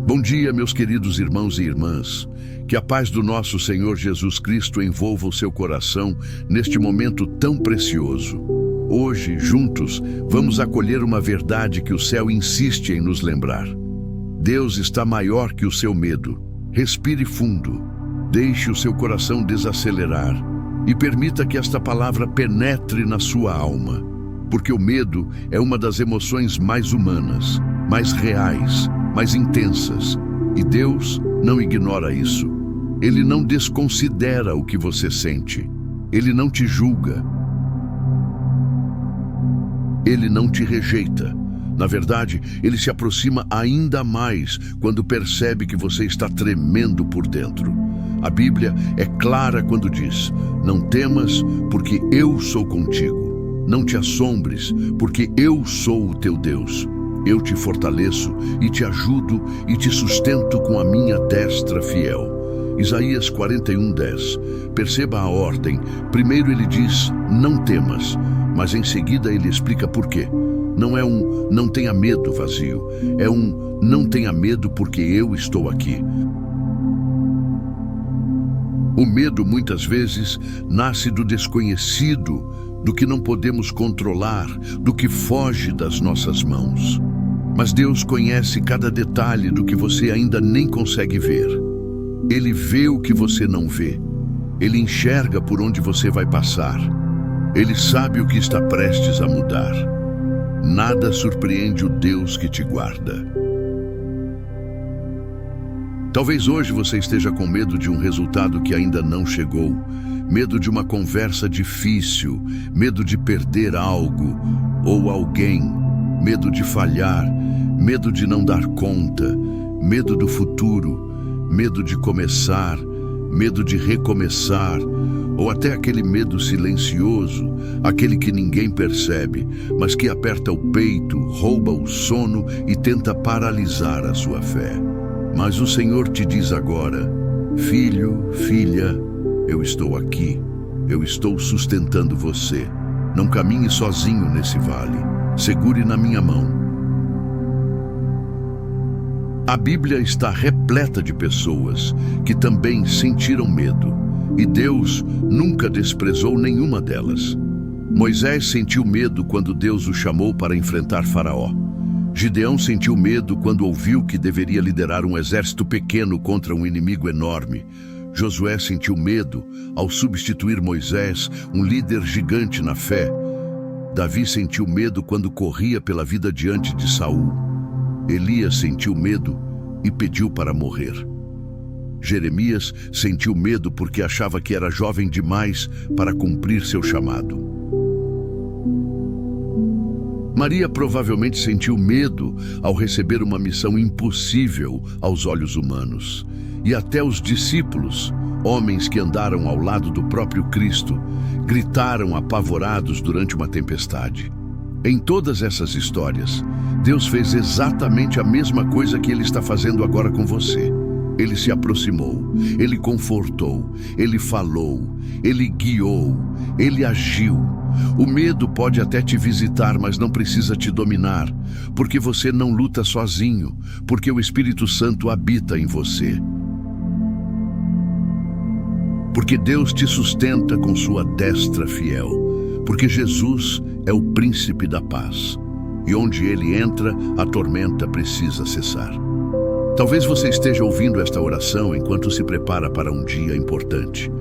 Bom dia, meus queridos irmãos e irmãs. Que a paz do nosso Senhor Jesus Cristo envolva o seu coração neste momento tão precioso. Hoje, juntos, vamos acolher uma verdade que o céu insiste em nos lembrar. Deus está maior que o seu medo. Respire fundo, deixe o seu coração desacelerar e permita que esta palavra penetre na sua alma, porque o medo é uma das emoções mais humanas, mais reais, mais intensas, e Deus não ignora isso. Ele não desconsidera o que você sente. Ele não te julga. Ele não te rejeita. Na verdade, ele se aproxima ainda mais quando percebe que você está tremendo por dentro. A Bíblia é clara quando diz: não temas, porque eu sou contigo. Não te assombres, porque eu sou o teu Deus. Eu te fortaleço e te ajudo e te sustento com a minha destra fiel. Isaías 41:10. Perceba a ordem. Primeiro ele diz, não temas, mas em seguida ele explica por quê. Não é um não tenha medo vazio, é um não tenha medo porque eu estou aqui. O medo muitas vezes nasce do desconhecido, do que não podemos controlar, do que foge das nossas mãos. Mas Deus conhece cada detalhe do que você ainda nem consegue ver. Ele vê o que você não vê. Ele enxerga por onde você vai passar. Ele sabe o que está prestes a mudar. Nada surpreende o Deus que te guarda. Talvez hoje você esteja com medo de um resultado que ainda não chegou, medo de uma conversa difícil, medo de perder algo ou alguém, medo de falhar, medo de não dar conta, medo do futuro, medo de começar, medo de recomeçar, ou até aquele medo silencioso, aquele que ninguém percebe, mas que aperta o peito, rouba o sono e tenta paralisar a sua fé. Mas o Senhor te diz agora: filho, filha, eu estou aqui, eu estou sustentando você. Não caminhe sozinho nesse vale, segure na minha mão. A Bíblia está repleta de pessoas que também sentiram medo, e Deus nunca desprezou nenhuma delas. Moisés sentiu medo quando Deus o chamou para enfrentar Faraó. Gideão sentiu medo quando ouviu que deveria liderar um exército pequeno contra um inimigo enorme. Josué sentiu medo ao substituir Moisés, um líder gigante na fé. Davi sentiu medo quando corria pela vida diante de Saul. Elias sentiu medo e pediu para morrer. Jeremias sentiu medo porque achava que era jovem demais para cumprir seu chamado. Maria provavelmente sentiu medo ao receber uma missão impossível aos olhos humanos. E até os discípulos, homens que andaram ao lado do próprio Cristo, gritaram apavorados durante uma tempestade. Em todas essas histórias, Deus fez exatamente a mesma coisa que Ele está fazendo agora com você. Ele se aproximou, Ele confortou, Ele falou, Ele guiou, Ele agiu. O medo pode até te visitar, mas não precisa te dominar, porque você não luta sozinho, porque o Espírito Santo habita em você. Porque Deus te sustenta com sua destra fiel, porque Jesus é o príncipe da paz, e onde ele entra, a tormenta precisa cessar. Talvez você esteja ouvindo esta oração enquanto se prepara para um dia importante,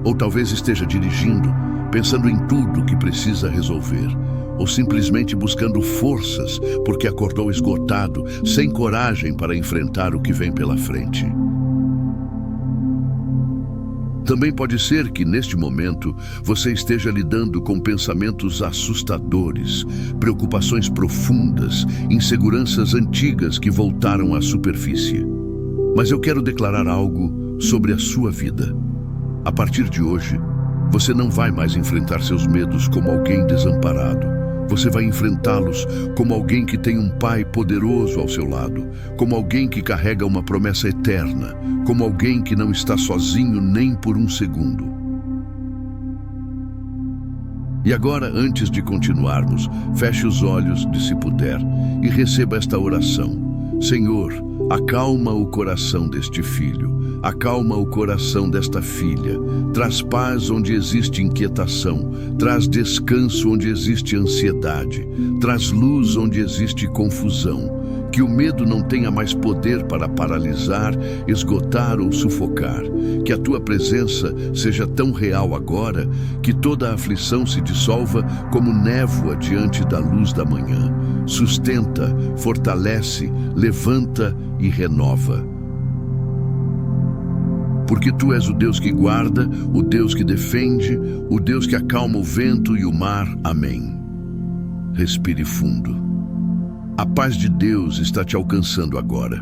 ou talvez esteja dirigindo, pensando em tudo que precisa resolver, ou simplesmente buscando forças porque acordou esgotado, sem coragem para enfrentar o que vem pela frente. Também pode ser que, neste momento, você esteja lidando com pensamentos assustadores, preocupações profundas, inseguranças antigas que voltaram à superfície. Mas eu quero declarar algo sobre a sua vida. A partir de hoje, você não vai mais enfrentar seus medos como alguém desamparado. Você vai enfrentá-los como alguém que tem um Pai poderoso ao seu lado, como alguém que carrega uma promessa eterna, como alguém que não está sozinho nem por um segundo. E agora, antes de continuarmos, feche os olhos, se puder, e receba esta oração. Senhor, Acalma o coração deste filho, acalma o coração desta filha, traz paz onde existe inquietação, traz descanso onde existe ansiedade, traz luz onde existe confusão. Que o medo não tenha mais poder para paralisar, esgotar ou sufocar. Que a tua presença seja tão real agora que toda a aflição se dissolva como névoa diante da luz da manhã. Sustenta, fortalece, levanta e renova. Porque tu és o Deus que guarda, o Deus que defende, o Deus que acalma o vento e o mar. Amém. Respire fundo. A paz de Deus está te alcançando agora.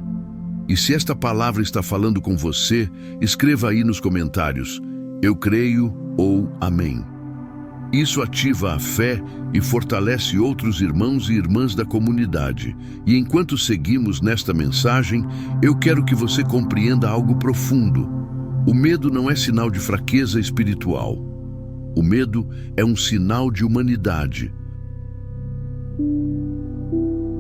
E se esta palavra está falando com você, escreva aí nos comentários, eu creio ou amém. Isso ativa a fé e fortalece outros irmãos e irmãs da comunidade. E enquanto seguimos nesta mensagem, eu quero que você compreenda algo profundo. O medo não é sinal de fraqueza espiritual. O medo é um sinal de humanidade.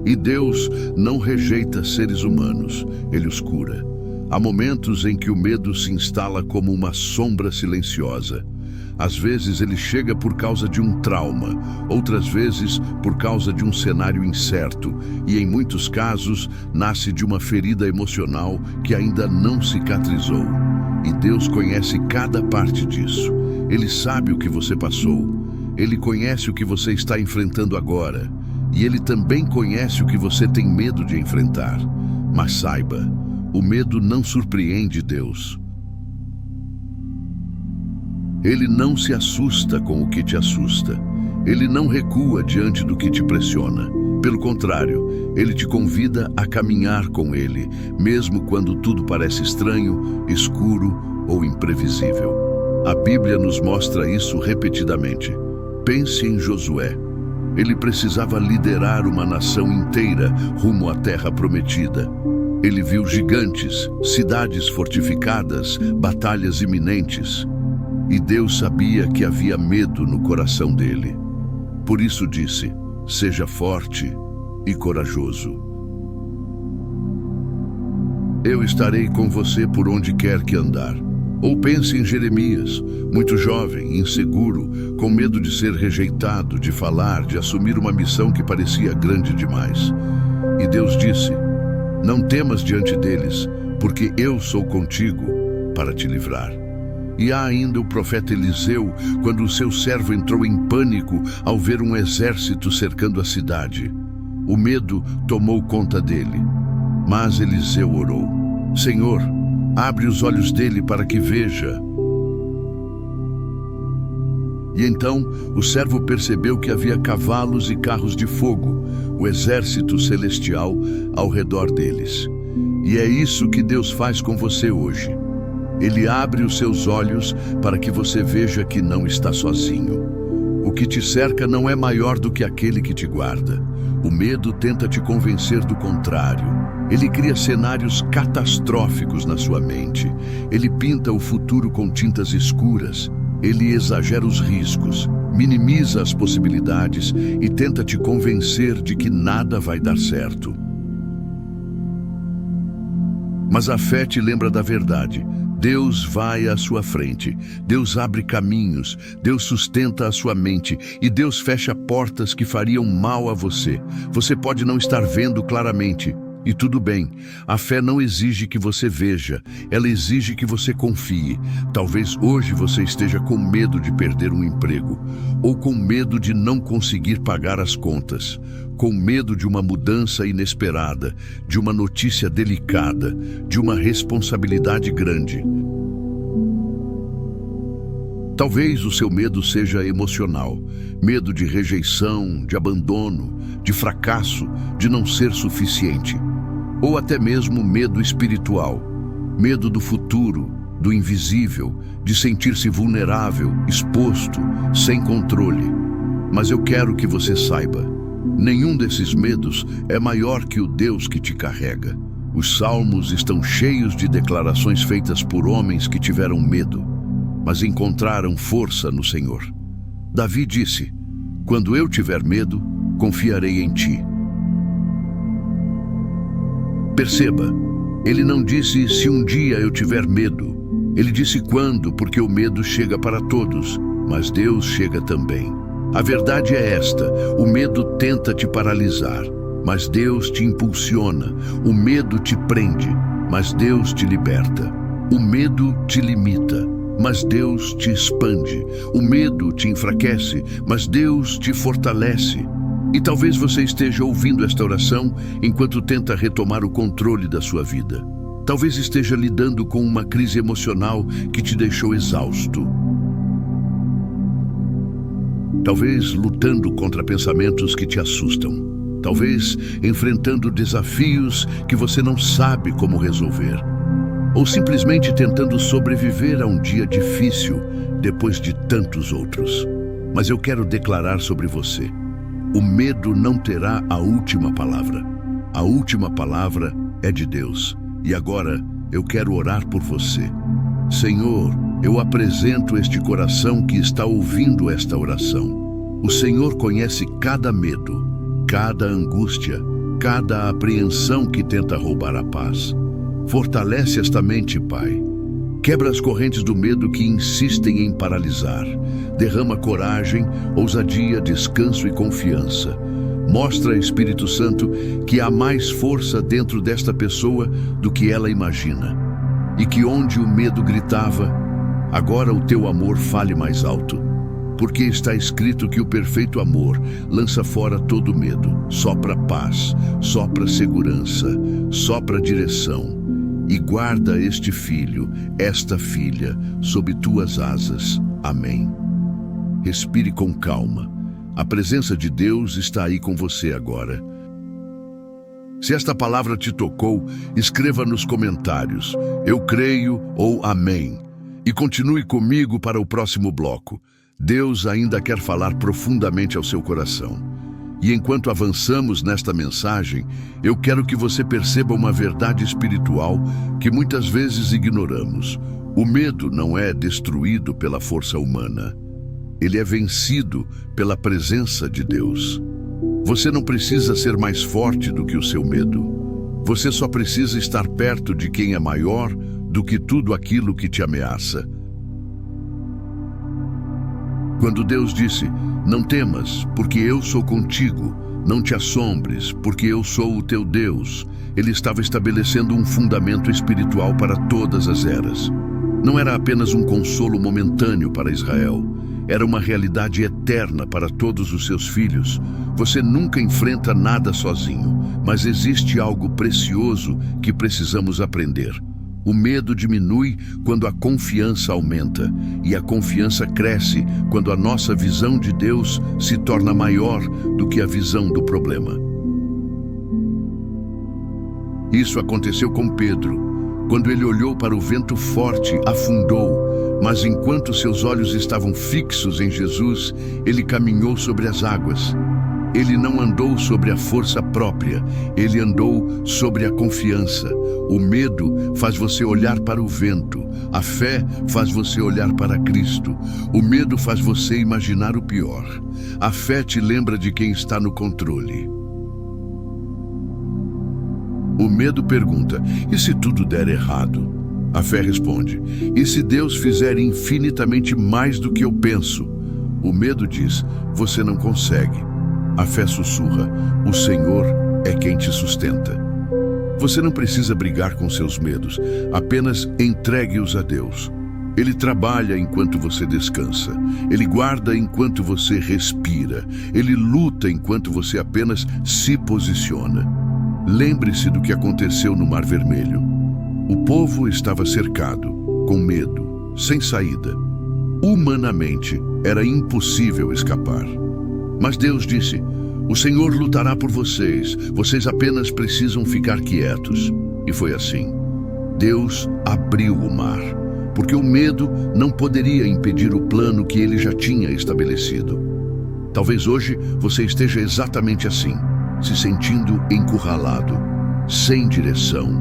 E Deus não rejeita seres humanos, Ele os cura. Há momentos em que o medo se instala como uma sombra silenciosa. Às vezes ele chega por causa de um trauma, outras vezes por causa de um cenário incerto, e em muitos casos nasce de uma ferida emocional que ainda não cicatrizou. E Deus conhece cada parte disso. Ele sabe o que você passou. Ele conhece o que você está enfrentando agora. E Ele também conhece o que você tem medo de enfrentar. Mas saiba, o medo não surpreende Deus. Ele não se assusta com o que te assusta. Ele não recua diante do que te pressiona. Pelo contrário, Ele te convida a caminhar com Ele, mesmo quando tudo parece estranho, escuro ou imprevisível. A Bíblia nos mostra isso repetidamente. Pense em Josué. Ele precisava liderar uma nação inteira rumo à terra prometida. Ele viu gigantes, cidades fortificadas, batalhas iminentes. E Deus sabia que havia medo no coração dele. Por isso disse, seja forte e corajoso. Eu estarei com você por onde quer que andar. Ou pense em Jeremias, muito jovem, inseguro, com medo de ser rejeitado, de falar, de assumir uma missão que parecia grande demais. E Deus disse, não temas diante deles, porque eu sou contigo para te livrar. E há ainda o profeta Eliseu, quando o seu servo entrou em pânico ao ver um exército cercando a cidade. O medo tomou conta dele. Mas Eliseu orou, Senhor, abre os olhos dele para que veja. E então o servo percebeu que havia cavalos e carros de fogo, o exército celestial ao redor deles. E é isso que Deus faz com você hoje. Ele abre os seus olhos para que você veja que não está sozinho. O que te cerca não é maior do que aquele que te guarda. O medo tenta te convencer do contrário. Ele cria cenários catastróficos na sua mente. Ele pinta o futuro com tintas escuras. Ele exagera os riscos, minimiza as possibilidades e tenta te convencer de que nada vai dar certo. Mas a fé te lembra da verdade. Deus vai à sua frente, Deus abre caminhos, Deus sustenta a sua mente e Deus fecha portas que fariam mal a você. Você pode não estar vendo claramente, e tudo bem. A fé não exige que você veja, ela exige que você confie. Talvez hoje você esteja com medo de perder um emprego, ou com medo de não conseguir pagar as contas, com medo de uma mudança inesperada, de uma notícia delicada, de uma responsabilidade grande. Talvez o seu medo seja emocional, medo de rejeição, de abandono, de fracasso, de não ser suficiente. Ou até mesmo medo espiritual, medo do futuro, do invisível, de sentir-se vulnerável, exposto, sem controle. Mas eu quero que você saiba, nenhum desses medos é maior que o Deus que te carrega. Os salmos estão cheios de declarações feitas por homens que tiveram medo, mas encontraram força no Senhor. Davi disse, quando eu tiver medo, confiarei em ti. Perceba, Ele não disse se um dia eu tiver medo. Ele disse quando, porque o medo chega para todos, mas Deus chega também. A verdade é esta: o medo tenta te paralisar, mas Deus te impulsiona. O medo te prende, mas Deus te liberta. O medo te limita, mas Deus te expande. O medo te enfraquece, mas Deus te fortalece. E talvez você esteja ouvindo esta oração enquanto tenta retomar o controle da sua vida. Talvez esteja lidando com uma crise emocional que te deixou exausto. Talvez lutando contra pensamentos que te assustam. Talvez enfrentando desafios que você não sabe como resolver. Ou simplesmente tentando sobreviver a um dia difícil depois de tantos outros. Mas eu quero declarar sobre você: o medo não terá a última palavra. A última palavra é de Deus. E agora eu quero orar por você. Senhor, eu apresento este coração que está ouvindo esta oração. O Senhor conhece cada medo, cada angústia, cada apreensão que tenta roubar a paz. Fortalece esta mente, Pai. Quebra as correntes do medo que insistem em paralisar. Derrama coragem, ousadia, descanso e confiança. Mostra, Espírito Santo, que há mais força dentro desta pessoa do que ela imagina. E que onde o medo gritava, agora o teu amor fale mais alto. Porque está escrito que o perfeito amor lança fora todo medo, sopra paz, sopra segurança, sopra direção. E guarda este filho, esta filha, sob tuas asas. Amém. Respire com calma. A presença de Deus está aí com você agora. Se esta palavra te tocou, escreva nos comentários: eu creio ou amém. E continue comigo para o próximo bloco. Deus ainda quer falar profundamente ao seu coração. E enquanto avançamos nesta mensagem, eu quero que você perceba uma verdade espiritual que muitas vezes ignoramos. O medo não é destruído pela força humana. Ele é vencido pela presença de Deus. Você não precisa ser mais forte do que o seu medo. Você só precisa estar perto de quem é maior do que tudo aquilo que te ameaça. Quando Deus disse: não temas, porque eu sou contigo, não te assombres, porque eu sou o teu Deus, Ele estava estabelecendo um fundamento espiritual para todas as eras. Não era apenas um consolo momentâneo para Israel, era uma realidade eterna para todos os seus filhos. Você nunca enfrenta nada sozinho, mas existe algo precioso que precisamos aprender. O medo diminui quando a confiança aumenta, e a confiança cresce quando a nossa visão de Deus se torna maior do que a visão do problema. Isso aconteceu com Pedro. Quando ele olhou para o vento forte, afundou, mas enquanto seus olhos estavam fixos em Jesus, ele caminhou sobre as águas. Ele não andou sobre a força própria, ele andou sobre a confiança. O medo faz você olhar para o vento, a fé faz você olhar para Cristo. O medo faz você imaginar o pior. A fé te lembra de quem está no controle. O medo pergunta: e se tudo der errado? A fé responde: e se Deus fizer infinitamente mais do que eu penso? O medo diz: você não consegue. A fé sussurra: o Senhor é quem te sustenta. Você não precisa brigar com seus medos, apenas entregue-os a Deus. Ele trabalha enquanto você descansa. Ele guarda enquanto você respira. Ele luta enquanto você apenas se posiciona. Lembre-se do que aconteceu no Mar Vermelho. O povo estava cercado, com medo, sem saída. Humanamente, era impossível escapar. Mas Deus disse: o Senhor lutará por vocês, vocês apenas precisam ficar quietos. E foi assim. Deus abriu o mar, porque o medo não poderia impedir o plano que ele já tinha estabelecido. Talvez hoje você esteja exatamente assim, se sentindo encurralado, sem direção,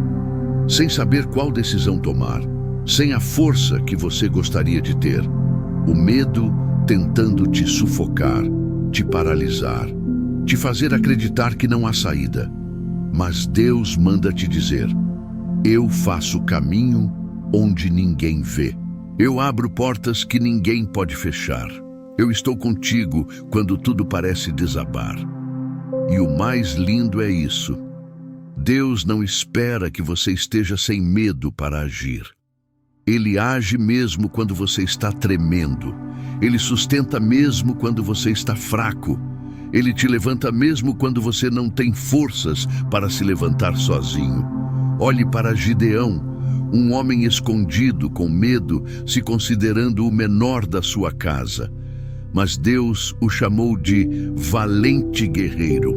sem saber qual decisão tomar, sem a força que você gostaria de ter. O medo tentando te sufocar, te paralisar, te fazer acreditar que não há saída. Mas Deus manda te dizer: Eu faço caminho onde ninguém vê. Eu abro portas que ninguém pode fechar. Eu estou contigo quando tudo parece desabar. E o mais lindo é isso: Deus não espera que você esteja sem medo para agir. Ele age mesmo quando você está tremendo. Ele sustenta mesmo quando você está fraco. Ele te levanta mesmo quando você não tem forças para se levantar sozinho. Olhe para Gideão, um homem escondido com medo, se considerando o menor da sua casa. Mas Deus o chamou de valente guerreiro.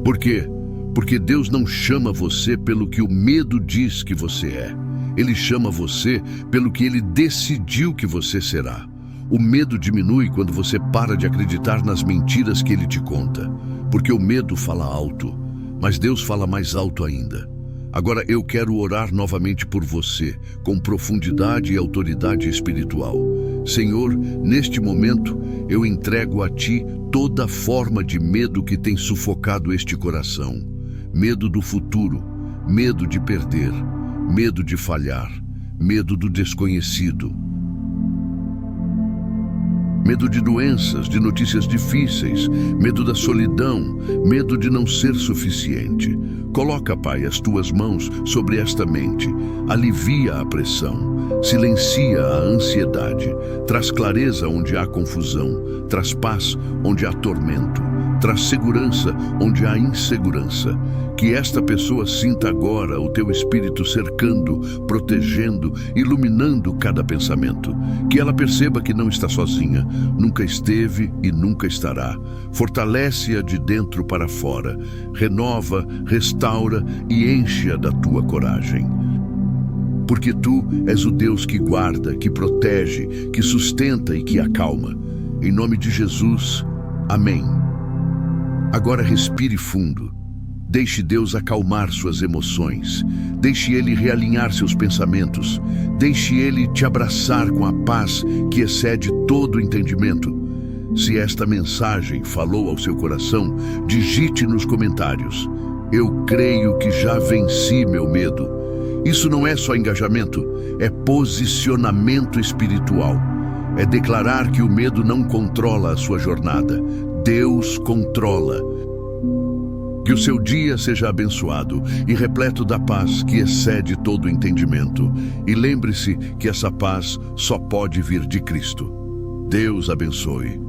Por quê? Porque Deus não chama você pelo que o medo diz que você é. Ele chama você pelo que Ele decidiu que você será. O medo diminui quando você para de acreditar nas mentiras que Ele te conta. Porque o medo fala alto, mas Deus fala mais alto ainda. Agora eu quero orar novamente por você, com profundidade e autoridade espiritual. Senhor, neste momento, eu entrego a Ti toda forma de medo que tem sufocado este coração. Medo do futuro, medo de perder, medo de falhar, medo do desconhecido. Medo de doenças, de notícias difíceis, medo da solidão, medo de não ser suficiente. Coloca, Pai, as Tuas mãos sobre esta mente, alivia a pressão, silencia a ansiedade, traz clareza onde há confusão, traz paz onde há tormento, traz segurança onde há insegurança. Que esta pessoa sinta agora o Teu Espírito cercando, protegendo, iluminando cada pensamento. Que ela perceba que não está sozinha, nunca esteve e nunca estará. Fortalece-a de dentro para fora, renova, restaura e enche-a da Tua coragem. Porque Tu és o Deus que guarda, que protege, que sustenta e que acalma. Em nome de Jesus, amém. Agora respire fundo. Deixe Deus acalmar suas emoções. Deixe Ele realinhar seus pensamentos. Deixe Ele te abraçar com a paz que excede todo o entendimento. Se esta mensagem falou ao seu coração, digite nos comentários: eu creio que já venci meu medo. Isso não é só engajamento, é posicionamento espiritual. É declarar que o medo não controla a sua jornada. Deus controla. Que o seu dia seja abençoado e repleto da paz que excede todo o entendimento. E lembre-se que essa paz só pode vir de Cristo. Deus abençoe.